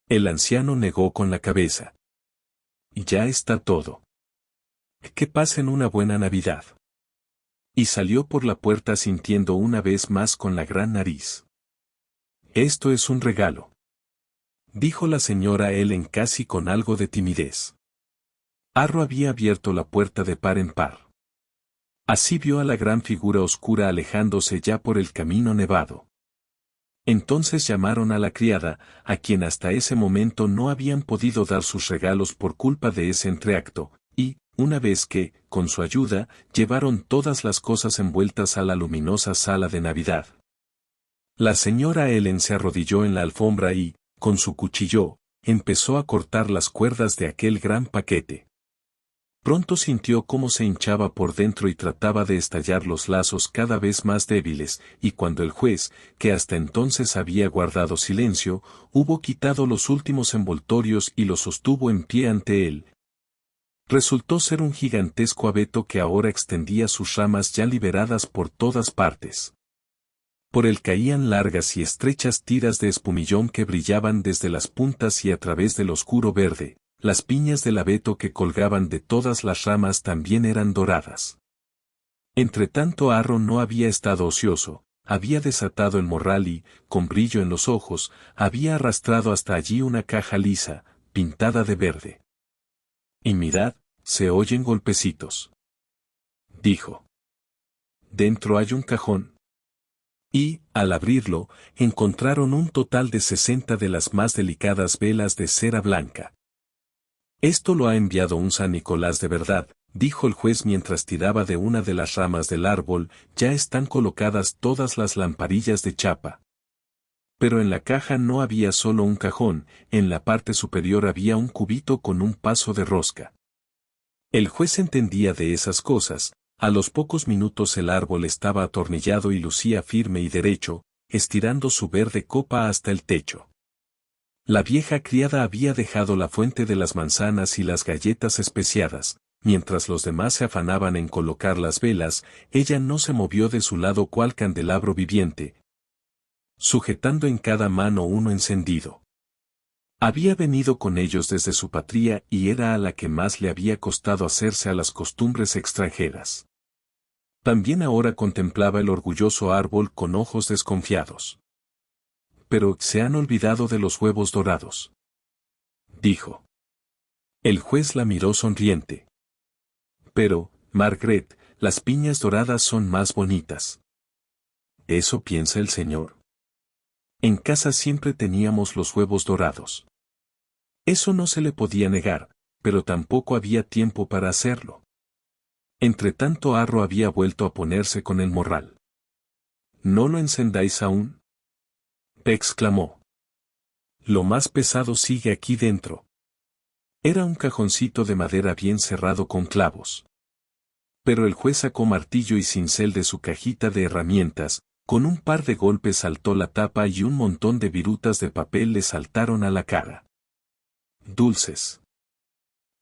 El anciano negó con la cabeza. «Ya está todo. Que pasen una buena Navidad». Y salió por la puerta sintiendo una vez más con la gran nariz. «Esto es un regalo», dijo la señora Ellen casi con algo de timidez. Arro había abierto la puerta de par en par. Así vio a la gran figura oscura alejándose ya por el camino nevado. Entonces llamaron a la criada, a quien hasta ese momento no habían podido dar sus regalos por culpa de ese entreacto, y, una vez que, con su ayuda, llevaron todas las cosas envueltas a la luminosa sala de Navidad. La señora Ellen se arrodilló en la alfombra y, con su cuchillo, empezó a cortar las cuerdas de aquel gran paquete. Pronto sintió cómo se hinchaba por dentro y trataba de estallar los lazos cada vez más débiles, y cuando el juez, que hasta entonces había guardado silencio, hubo quitado los últimos envoltorios y los sostuvo en pie ante él, resultó ser un gigantesco abeto que ahora extendía sus ramas ya liberadas por todas partes. Por él caían largas y estrechas tiras de espumillón que brillaban desde las puntas y a través del oscuro verde. Las piñas del abeto que colgaban de todas las ramas también eran doradas. Entretanto Arro no había estado ocioso, había desatado el morral y, con brillo en los ojos, había arrastrado hasta allí una caja lisa, pintada de verde. Y mirad, se oyen golpecitos, dijo. Dentro hay un cajón. Y, al abrirlo, encontraron un total de 60 de las más delicadas velas de cera blanca. Esto lo ha enviado un San Nicolás de verdad, dijo el juez mientras tiraba de una de las ramas del árbol, ya están colocadas todas las lamparillas de chapa. Pero en la caja no había solo un cajón, en la parte superior había un cubito con un paso de rosca. El juez entendía de esas cosas, a los pocos minutos el árbol estaba atornillado y lucía firme y derecho, estirando su verde copa hasta el techo. La vieja criada había dejado la fuente de las manzanas y las galletas especiadas, mientras los demás se afanaban en colocar las velas, ella no se movió de su lado cual candelabro viviente, sujetando en cada mano uno encendido. Había venido con ellos desde su patria y era a la que más le había costado hacerse a las costumbres extranjeras. También ahora contemplaba el orgulloso árbol con ojos desconfiados. Pero se han olvidado de los huevos dorados, dijo. El juez la miró sonriente. Pero, Margaret, las piñas doradas son más bonitas. ¿Eso piensa el señor? En casa siempre teníamos los huevos dorados. Eso no se le podía negar, pero tampoco había tiempo para hacerlo. Entretanto Arro había vuelto a ponerse con el morral. ¿No lo encendáis aún?, exclamó. Lo más pesado sigue aquí dentro. Era un cajoncito de madera bien cerrado con clavos. Pero el juez sacó martillo y cincel de su cajita de herramientas, con un par de golpes saltó la tapa y un montón de virutas de papel le saltaron a la cara. Dulces,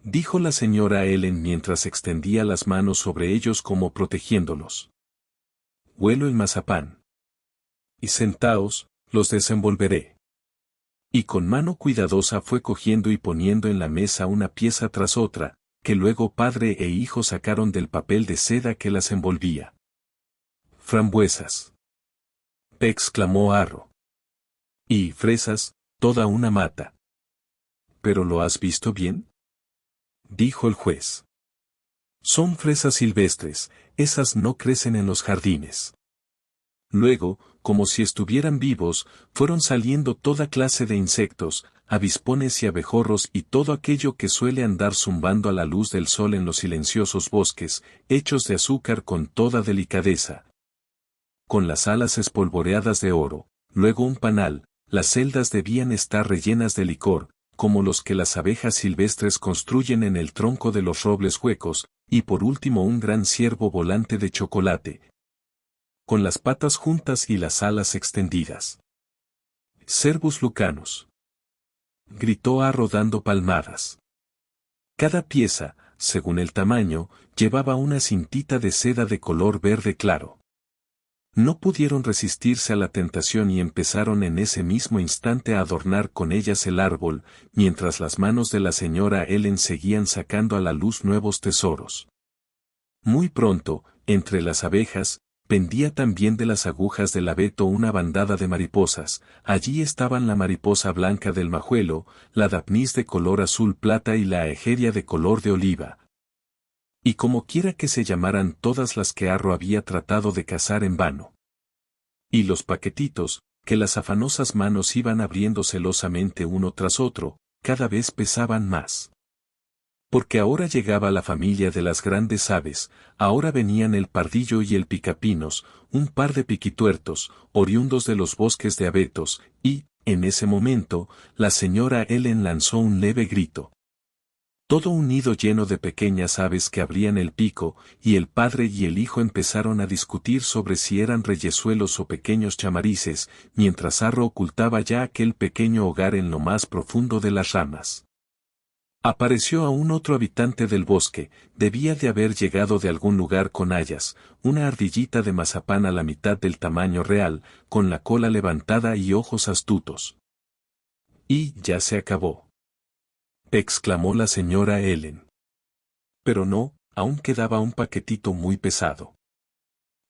dijo la señora Ellen mientras extendía las manos sobre ellos como protegiéndolos. Huelo el mazapán. Y sentaos, los desenvolveré. Y con mano cuidadosa fue cogiendo y poniendo en la mesa una pieza tras otra, que luego padre e hijo sacaron del papel de seda que las envolvía. Frambuesas, exclamó Arro. Y fresas, toda una mata. ¿Pero lo has visto bien?, dijo el juez. Son fresas silvestres, esas no crecen en los jardines. Luego, como si estuvieran vivos, fueron saliendo toda clase de insectos, avispones y abejorros y todo aquello que suele andar zumbando a la luz del sol en los silenciosos bosques, hechos de azúcar con toda delicadeza. Con las alas espolvoreadas de oro, luego un panal, las celdas debían estar rellenas de licor, como los que las abejas silvestres construyen en el tronco de los robles huecos, y por último un gran ciervo volante de chocolate, con las patas juntas y las alas extendidas. Cervus lucanus, gritó Arro dando palmadas. Cada pieza, según el tamaño, llevaba una cintita de seda de color verde claro. No pudieron resistirse a la tentación y empezaron en ese mismo instante a adornar con ellas el árbol, mientras las manos de la señora Ellen seguían sacando a la luz nuevos tesoros. Muy pronto, entre las abejas, pendía también de las agujas del abeto una bandada de mariposas. Allí estaban la mariposa blanca del majuelo, la dapnis de color azul plata y la egeria de color de oliva. Y como quiera que se llamaran todas las que Arro había tratado de cazar en vano. Y los paquetitos, que las afanosas manos iban abriendo celosamente uno tras otro, cada vez pesaban más. Porque ahora llegaba la familia de las grandes aves, ahora venían el pardillo y el picapinos, un par de piquituertos, oriundos de los bosques de abetos, y, en ese momento, la señora Ellen lanzó un leve grito. Todo un nido lleno de pequeñas aves que abrían el pico, y el padre y el hijo empezaron a discutir sobre si eran reyezuelos o pequeños chamarices, mientras Arro ocultaba ya aquel pequeño hogar en lo más profundo de las ramas. Apareció aún otro habitante del bosque, debía de haber llegado de algún lugar con hayas, una ardillita de mazapán a la mitad del tamaño real, con la cola levantada y ojos astutos. Y ya se acabó, exclamó la señora Ellen. Pero no, aún quedaba un paquetito muy pesado.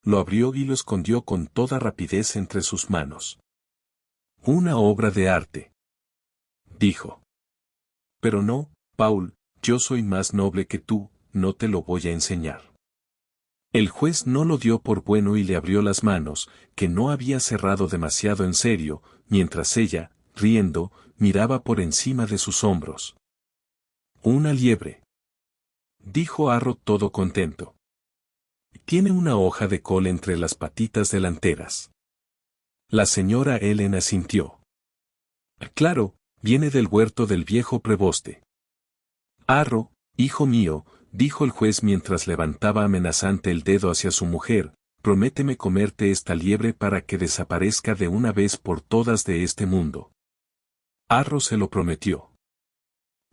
Lo abrió y lo escondió con toda rapidez entre sus manos. Una obra de arte, dijo. Pero no, Paul, yo soy más noble que tú, no te lo voy a enseñar. El juez no lo dio por bueno y le abrió las manos, que no había cerrado demasiado en serio, mientras ella, riendo, miraba por encima de sus hombros. Una liebre, dijo Arro todo contento. Tiene una hoja de col entre las patitas delanteras. La señora Ellen asintió. Claro, viene del huerto del viejo preboste. Arro, hijo mío, dijo el juez mientras levantaba amenazante el dedo hacia su mujer, prométeme comerte esta liebre para que desaparezca de una vez por todas de este mundo. Arro se lo prometió.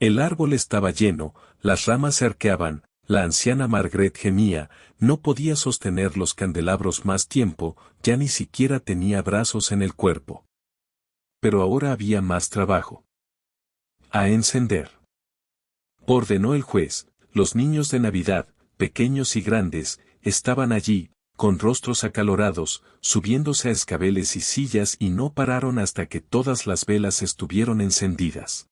El árbol estaba lleno, las ramas se arqueaban, la anciana Margaret gemía, no podía sostener los candelabros más tiempo, ya ni siquiera tenía brazos en el cuerpo. Pero ahora había más trabajo. A encender. Ordenó el juez, los niños de Navidad, pequeños y grandes, estaban allí, con rostros acalorados, subiéndose a escabeles y sillas y no pararon hasta que todas las velas estuvieron encendidas.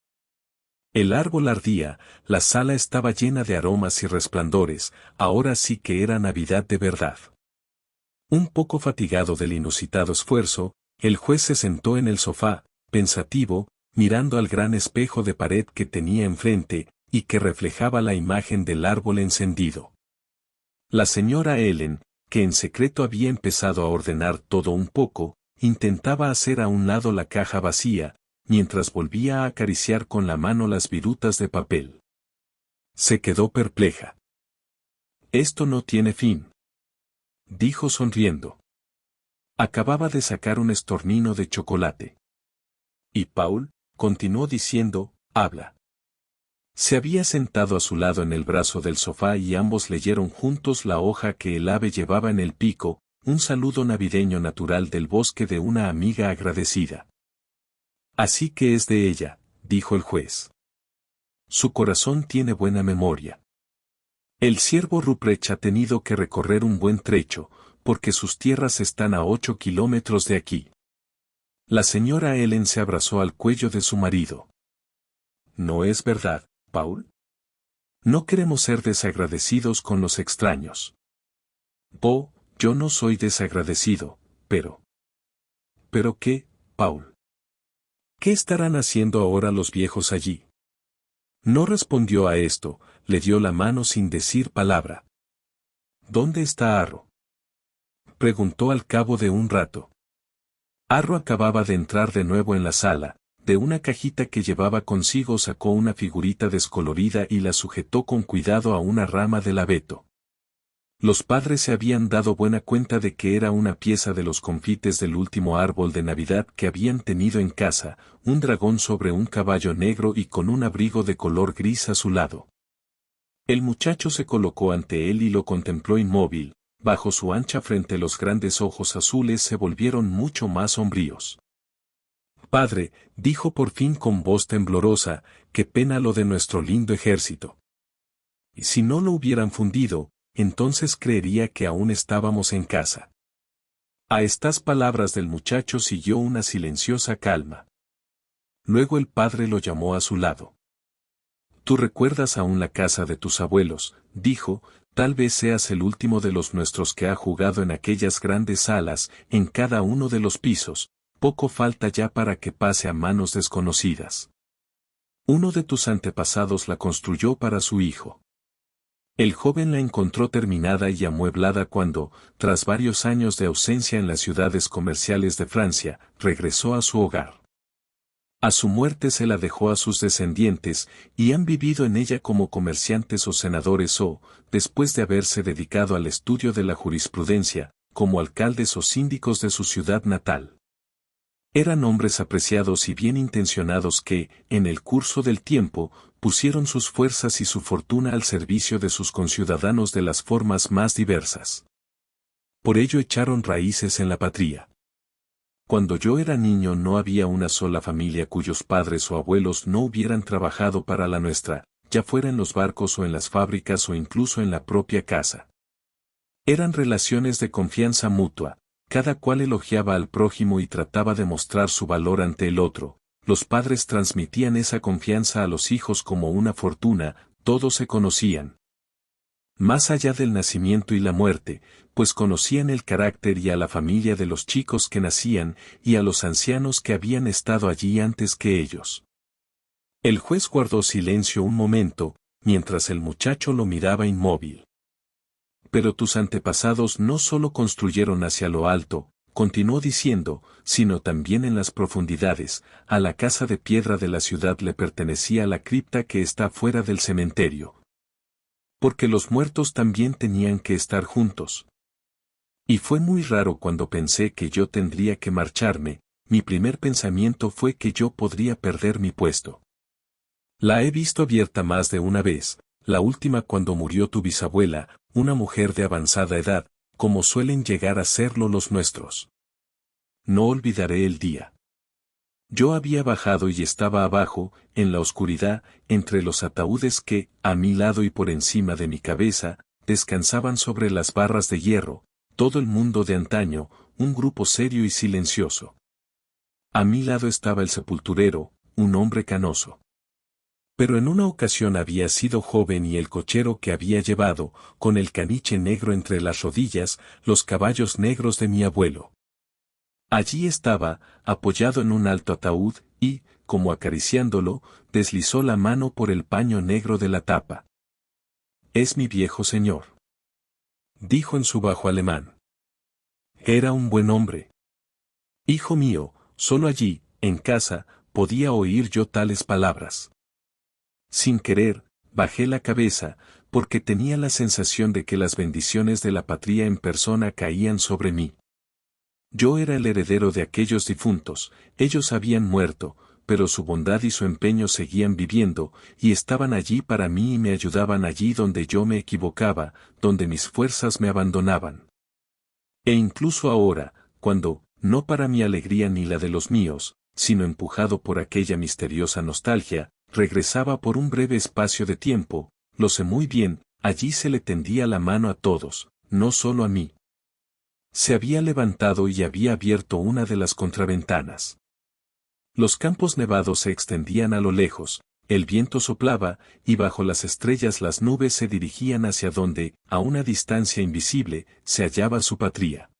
El árbol ardía, la sala estaba llena de aromas y resplandores, ahora sí que era Navidad de verdad. Un poco fatigado del inusitado esfuerzo, el juez se sentó en el sofá, pensativo, mirando al gran espejo de pared que tenía enfrente, y que reflejaba la imagen del árbol encendido. La señora Ellen, que en secreto había empezado a ordenar todo un poco, intentaba hacer a un lado la caja vacía, mientras volvía a acariciar con la mano las virutas de papel. Se quedó perpleja. Esto no tiene fin, dijo sonriendo. Acababa de sacar un estornino de chocolate. Y Paul, continuó diciendo, habla. Se había sentado a su lado en el brazo del sofá y ambos leyeron juntos la hoja que el ave llevaba en el pico, un saludo navideño natural del bosque de una amiga agradecida. Así que es de ella, dijo el juez. Su corazón tiene buena memoria. El siervo Ruprecht ha tenido que recorrer un buen trecho, porque sus tierras están a 8 kilómetros de aquí. La señora Ellen se abrazó al cuello de su marido. ¿No es verdad, Paul? No queremos ser desagradecidos con los extraños. Yo no soy desagradecido, pero... ¿Pero qué, Paul? ¿Qué estarán haciendo ahora los viejos allí? No respondió a esto, le dio la mano sin decir palabra. ¿Dónde está Arro? Preguntó al cabo de un rato. Arro acababa de entrar de nuevo en la sala, de una cajita que llevaba consigo sacó una figurita descolorida y la sujetó con cuidado a una rama del abeto. Los padres se habían dado buena cuenta de que era una pieza de los confites del último árbol de Navidad que habían tenido en casa, un dragón sobre un caballo negro y con un abrigo de color gris a su lado. El muchacho se colocó ante él y lo contempló inmóvil, bajo su ancha frente los grandes ojos azules se volvieron mucho más sombríos. Padre, dijo por fin con voz temblorosa, qué pena lo de nuestro lindo ejército. Y si no lo hubieran fundido, entonces creería que aún estábamos en casa. A estas palabras del muchacho siguió una silenciosa calma. Luego el padre lo llamó a su lado. Tú recuerdas aún la casa de tus abuelos, dijo, tal vez seas el último de los nuestros que ha jugado en aquellas grandes salas, en cada uno de los pisos, poco falta ya para que pase a manos desconocidas. Uno de tus antepasados la construyó para su hijo. El joven la encontró terminada y amueblada cuando, tras varios años de ausencia en las ciudades comerciales de Francia, regresó a su hogar. A su muerte se la dejó a sus descendientes, y han vivido en ella como comerciantes o senadores o, después de haberse dedicado al estudio de la jurisprudencia, como alcaldes o síndicos de su ciudad natal. Eran hombres apreciados y bien intencionados que, en el curso del tiempo, pusieron sus fuerzas y su fortuna al servicio de sus conciudadanos de las formas más diversas. Por ello echaron raíces en la patria. Cuando yo era niño no había una sola familia cuyos padres o abuelos no hubieran trabajado para la nuestra, ya fuera en los barcos o en las fábricas o incluso en la propia casa. Eran relaciones de confianza mutua, cada cual elogiaba al prójimo y trataba de mostrar su valor ante el otro. Los padres transmitían esa confianza a los hijos como una fortuna, todos se conocían. Más allá del nacimiento y la muerte, pues conocían el carácter y a la familia de los chicos que nacían y a los ancianos que habían estado allí antes que ellos. El juez guardó silencio un momento, mientras el muchacho lo miraba inmóvil. Pero tus antepasados no solo construyeron hacia lo alto, continuó diciendo, sino también en las profundidades. A la casa de piedra de la ciudad le pertenecía la cripta que está fuera del cementerio. Porque los muertos también tenían que estar juntos. Y fue muy raro cuando pensé que yo tendría que marcharme, mi primer pensamiento fue que yo podría perder mi puesto. La he visto abierta más de una vez, la última cuando murió tu bisabuela, una mujer de avanzada edad, como suelen llegar a serlo los nuestros. No olvidaré el día. Yo había bajado y estaba abajo, en la oscuridad, entre los ataúdes que, a mi lado y por encima de mi cabeza, descansaban sobre las barras de hierro, todo el mundo de antaño, un grupo serio y silencioso. A mi lado estaba el sepulturero, un hombre canoso. Pero en una ocasión había sido joven y el cochero que había llevado, con el caniche negro entre las rodillas, los caballos negros de mi abuelo. Allí estaba, apoyado en un alto ataúd, y, como acariciándolo, deslizó la mano por el paño negro de la tapa. «Es mi viejo señor», dijo en su bajo alemán. Era un buen hombre. Hijo mío, solo allí, en casa, podía oír yo tales palabras. Sin querer, bajé la cabeza, porque tenía la sensación de que las bendiciones de la patria en persona caían sobre mí. Yo era el heredero de aquellos difuntos, ellos habían muerto, pero su bondad y su empeño seguían viviendo, y estaban allí para mí y me ayudaban allí donde yo me equivocaba, donde mis fuerzas me abandonaban. E incluso ahora, cuando, no para mi alegría ni la de los míos, sino empujado por aquella misteriosa nostalgia, regresaba por un breve espacio de tiempo, lo sé muy bien, allí se le tendía la mano a todos, no solo a mí. Se había levantado y había abierto una de las contraventanas. Los campos nevados se extendían a lo lejos, el viento soplaba, y bajo las estrellas las nubes se dirigían hacia donde, a una distancia invisible, se hallaba su patria.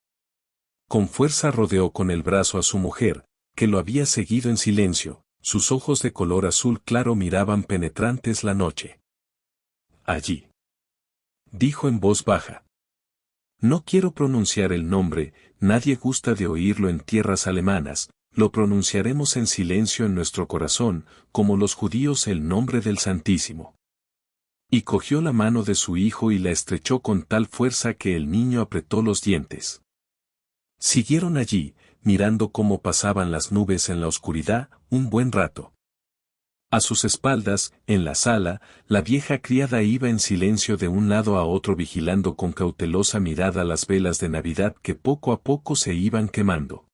Con fuerza rodeó con el brazo a su mujer, que lo había seguido en silencio, sus ojos de color azul claro miraban penetrantes la noche. Allí. Dijo en voz baja. No quiero pronunciar el nombre, nadie gusta de oírlo en tierras alemanas, lo pronunciaremos en silencio en nuestro corazón, como los judíos el nombre del Santísimo. Y cogió la mano de su hijo y la estrechó con tal fuerza que el niño apretó los dientes. Siguieron allí, mirando cómo pasaban las nubes en la oscuridad, un buen rato. A sus espaldas, en la sala, la vieja criada iba en silencio de un lado a otro vigilando con cautelosa mirada las velas de Navidad que poco a poco se iban quemando.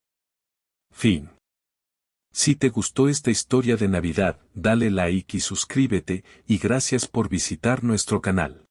Fin. Si te gustó esta historia de Navidad, dale like y suscríbete, y gracias por visitar nuestro canal.